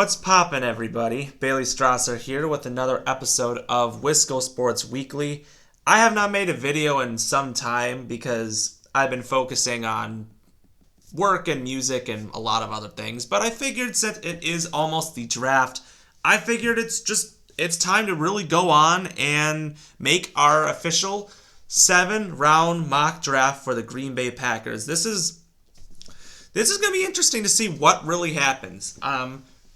What's poppin', everybody? Bailey Strasser here with another episode of Wisco Sports Weekly. I have not made a video in some time because I've been focusing on work and music and a lot of other things, but I figured since it is almost the draft, I figured it's time to really go on and make our official 7-round mock draft for the Green Bay Packers. This is going to be interesting to see what really happens.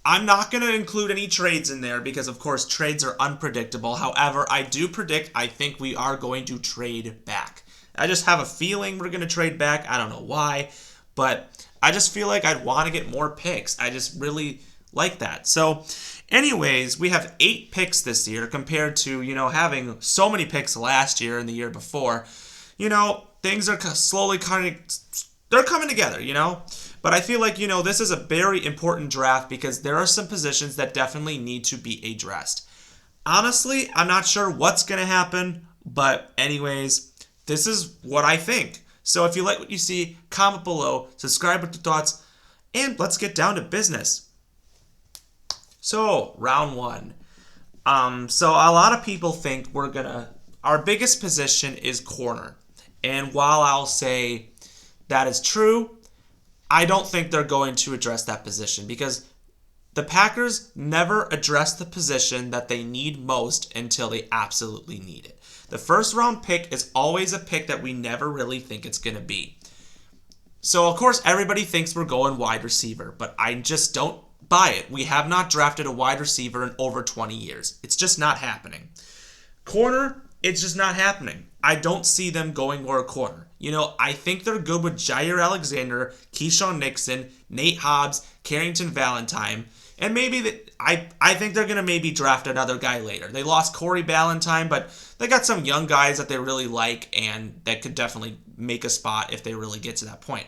I'm not going to include any trades in there because, of course, trades are unpredictable. However, I think we are going to trade back. I just have a feeling we're going to trade back. I don't know why, but I just feel like I'd want to get more picks. I just really like that. So, anyways, we have 8 picks this year compared to, having so many picks last year and the year before. Things are slowly they're coming together, But I feel like, this is a very important draft because there are some positions that definitely need to be addressed. Honestly, I'm not sure what's going to happen, but anyways, this is what I think. So if you like what you see, comment below, subscribe with your thoughts, and let's get down to business. So, round 1. So a lot of people think our biggest position is corner. And while I'll say that is true, I don't think they're going to address that position because the Packers never address the position that they need most until they absolutely need it. The first round pick is always a pick that we never really think it's going to be. So, of course, everybody thinks we're going wide receiver, but I just don't buy it. We have not drafted a wide receiver in over 20 years. It's just not happening. Corner, it's just not happening. I don't see them going for a corner. I think they're good with Jair Alexander, Keyshawn Nixon, Nate Hobbs, Carrington Valentine, and maybe I think they're going to maybe draft another guy later. They lost Corey Ballantyne, but they got some young guys that they really like and that could definitely make a spot if they really get to that point.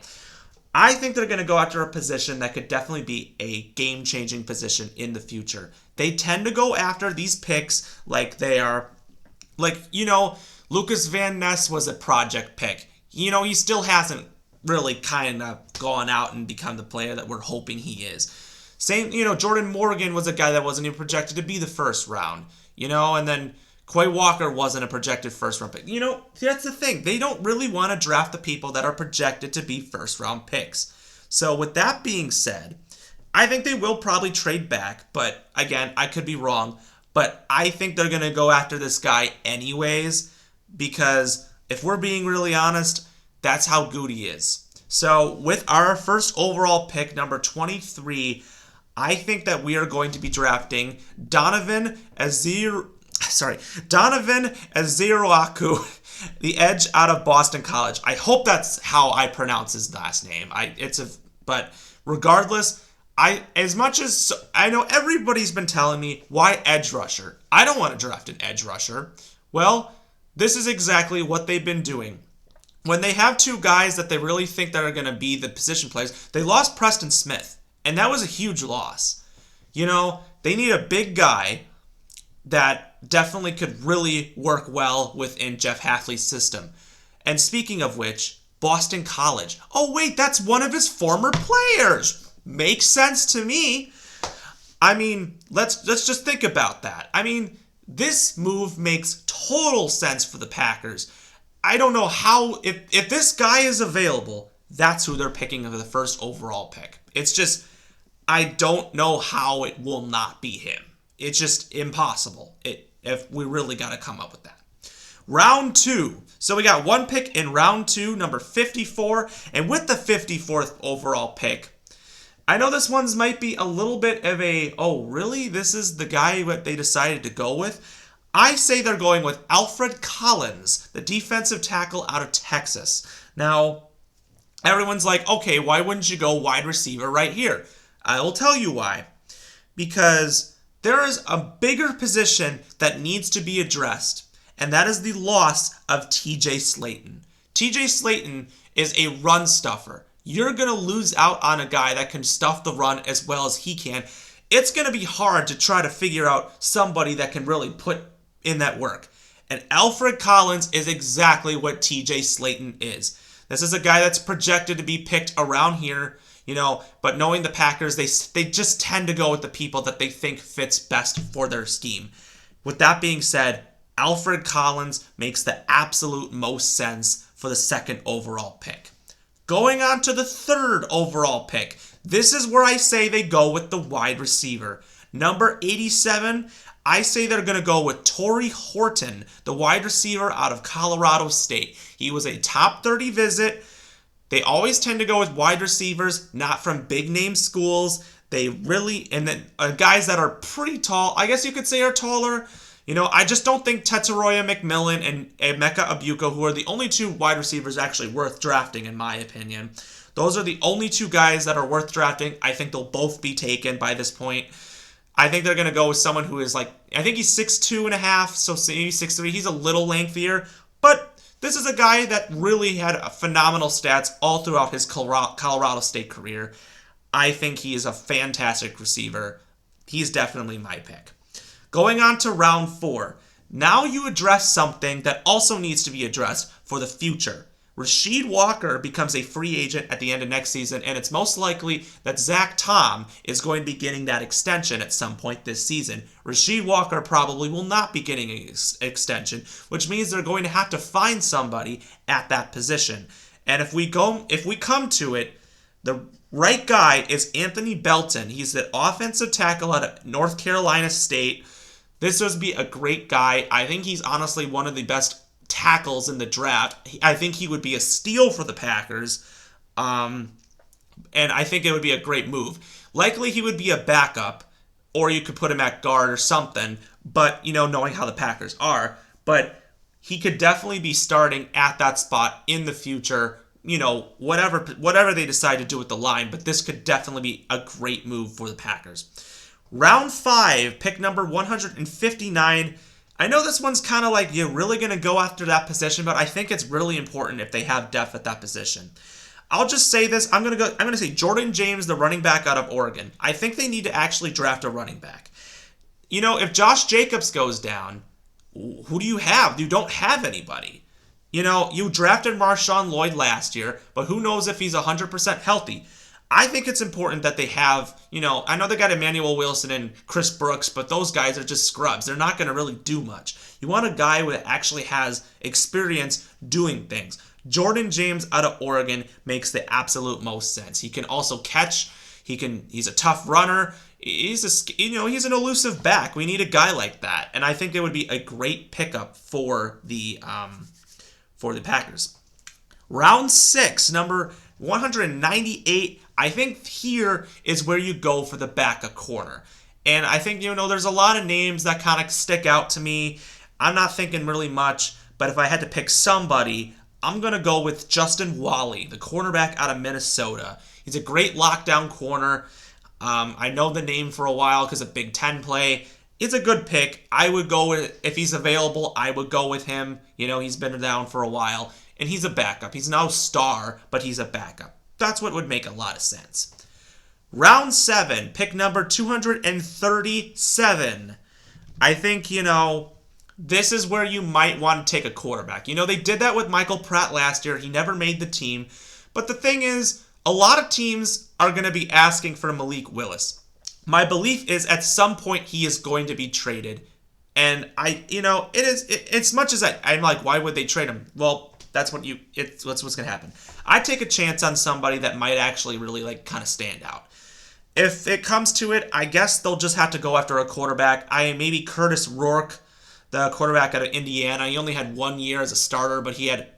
I think they're going to go after a position that could definitely be a game-changing position in the future. They tend to go after these picks like they are, Lucas Van Ness was a project pick. He still hasn't really kind of gone out and become the player that we're hoping he is. Same, Jordan Morgan was a guy that wasn't even projected to be the first round, and then Quay Walker wasn't a projected first round pick. That's the thing. They don't really want to draft the people that are projected to be first round picks. So with that being said, I think they will probably trade back, but again, I could be wrong. But I think they're going to go after this guy anyways because if we're being really honest, that's how good he is. So with our first overall pick, number 23, I think that we are going to be drafting Donovan Ezeiruaku, the edge out of Boston College. I hope that's how I pronounce his last name. But regardless, as much as I know everybody's been telling me, why edge rusher? I don't want to draft an edge rusher. Well, this is exactly what they've been doing. When they have 2 guys that they really think that are going to be the position players, they lost Preston Smith, and that was a huge loss. They need a big guy that definitely could really work well within Jeff Hafley's system. And speaking of which, Boston College. Oh, wait, that's one of his former players. Makes sense to me. I mean, let's just think about that. I mean, this move makes total sense for the Packers. I don't know how, if this guy is available, that's who they're picking of the first overall pick. It's just, I don't know how it will not be him. It's just impossible if we really got to come up with that. Round 2. So we got 1 pick in round 2, number 54. And with the 54th overall pick, I know this one's might be a little bit of a, oh, really? This is the guy that they decided to go with? I say they're going with Alfred Collins, the defensive tackle out of Texas. Now, everyone's like, okay, why wouldn't you go wide receiver right here? I will tell you why. Because there is a bigger position that needs to be addressed, and that is the loss of TJ Slaton. TJ Slaton is a run stuffer. You're going to lose out on a guy that can stuff the run as well as he can. It's going to be hard to try to figure out somebody that can really put in that work. And Alfred Collins is exactly what TJ Slaton is. This is a guy that's projected to be picked around here, But knowing the Packers, they just tend to go with the people that they think fits best for their scheme. With that being said, Alfred Collins makes the absolute most sense for the second overall pick. Going on to the third overall pick, this is where I say they go with the wide receiver. Number 87, I say they're going to go with Torrey Horton, the wide receiver out of Colorado State. He was a top 30 visit. They always tend to go with wide receivers, not from big name schools. They really, and then guys that are pretty tall, I guess you could say are taller. I just don't think Tetsuroya McMillan and Emeka Abuka, who are the only two wide receivers actually worth drafting, in my opinion. Those are the only two guys that are worth drafting. I think they'll both be taken by this point. I think they're going to go with someone who is I think he's 6'2 and a half, so maybe 6'3. He's a little lengthier, but this is a guy that really had phenomenal stats all throughout his Colorado State career. I think he is a fantastic receiver. He's definitely my pick. Going on to round 4. Now you address something that also needs to be addressed for the future. Rasheed Walker becomes a free agent at the end of next season, and it's most likely that Zach Tom is going to be getting that extension at some point this season. Rasheed Walker probably will not be getting an extension, which means they're going to have to find somebody at that position. And if we come to it, the right guy is Anthony Belton. He's the offensive tackle out of North Carolina State. This would be a great guy. I think he's honestly one of the best tackles in the draft. I think he would be a steal for the Packers. And I think it would be a great move. Likely he would be a backup, or you could put him at guard or something, but, knowing how the Packers are. But he could definitely be starting at that spot in the future, whatever they decide to do with the line, but this could definitely be a great move for the Packers. Round 5, pick number 159. I know this one's kind of you're really going to go after that position, but I think it's really important if they have depth at that position. I'll just say this. I'm going to say Jordan James, the running back out of Oregon. I think they need to actually draft a running back. If Josh Jacobs goes down, who do you have? You don't have anybody. You drafted Marshawn Lloyd last year, but who knows if he's 100% healthy. I think it's important that they have, I know they got Emmanuel Wilson and Chris Brooks, but those guys are just scrubs. They're not going to really do much. You want a guy who actually has experience doing things. Jordan James out of Oregon makes the absolute most sense. He can also catch. He's a tough runner. He's an elusive back. We need a guy like that, and I think it would be a great pickup for the Packers. Round 6, number 198. I think here is where you go for the backup corner. And I think, there's a lot of names that kind of stick out to me. I'm not thinking really much, but if I had to pick somebody, I'm going to go with Justin Wally, the cornerback out of Minnesota. He's a great lockdown corner. I know the name for a while because of Big Ten play. It's a good pick. I would go with, if he's available, I would go with him. He's been down for a while, and he's a backup. He's no star, but he's a backup. That's what would make a lot of sense. Round 7, pick number 237. I think, this is where you might want to take a quarterback. They did that with Michael Pratt last year. He never made the team. But the thing is, a lot of teams are going to be asking for Malik Willis. My belief is at some point he is going to be traded. And it's much as I'm like, why would they trade him? Well, that's what's going to happen. I take a chance on somebody that might actually really kind of stand out. If it comes to it, I guess they'll just have to go after a quarterback. Maybe Curtis Rourke, the quarterback out of Indiana. He only had 1 year as a starter, but he had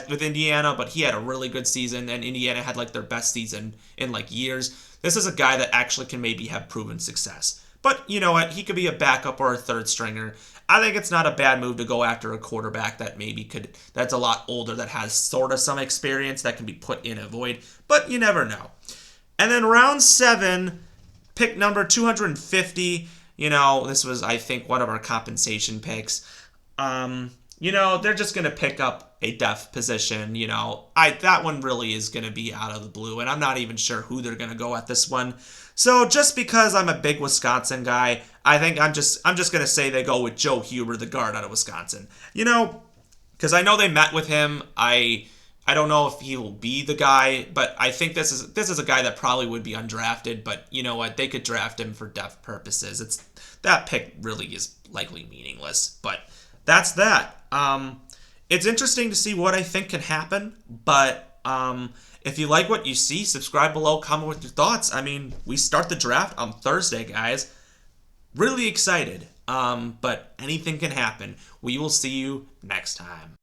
with Indiana, but he had a really good season, and Indiana had their best season in years. This is a guy that actually can maybe have proven success. But you know what? He could be a backup or a third stringer. I think it's not a bad move to go after a quarterback that that's a lot older, that has sort of some experience that can be put in a void, but you never know. And then round 7, pick number 250. This was, I think, one of our compensation picks. They're just going to pick up a depth position. That one really is going to be out of the blue, and I'm not even sure who they're going to go at this one. So just because I'm a big Wisconsin guy, I think I'm just going to say they go with Joe Huber, the guard out of Wisconsin. Because I know they met with him. I I don't know if he will be the guy, but I think this is a guy that probably would be undrafted. But you know what? They could draft him for depth purposes. It's that pick really is likely meaningless. But that's that. It's interesting to see what I think can happen. But if you like what you see, subscribe below, comment with your thoughts. I mean, we start the draft on Thursday, guys. Really excited. But anything can happen. We will see you next time.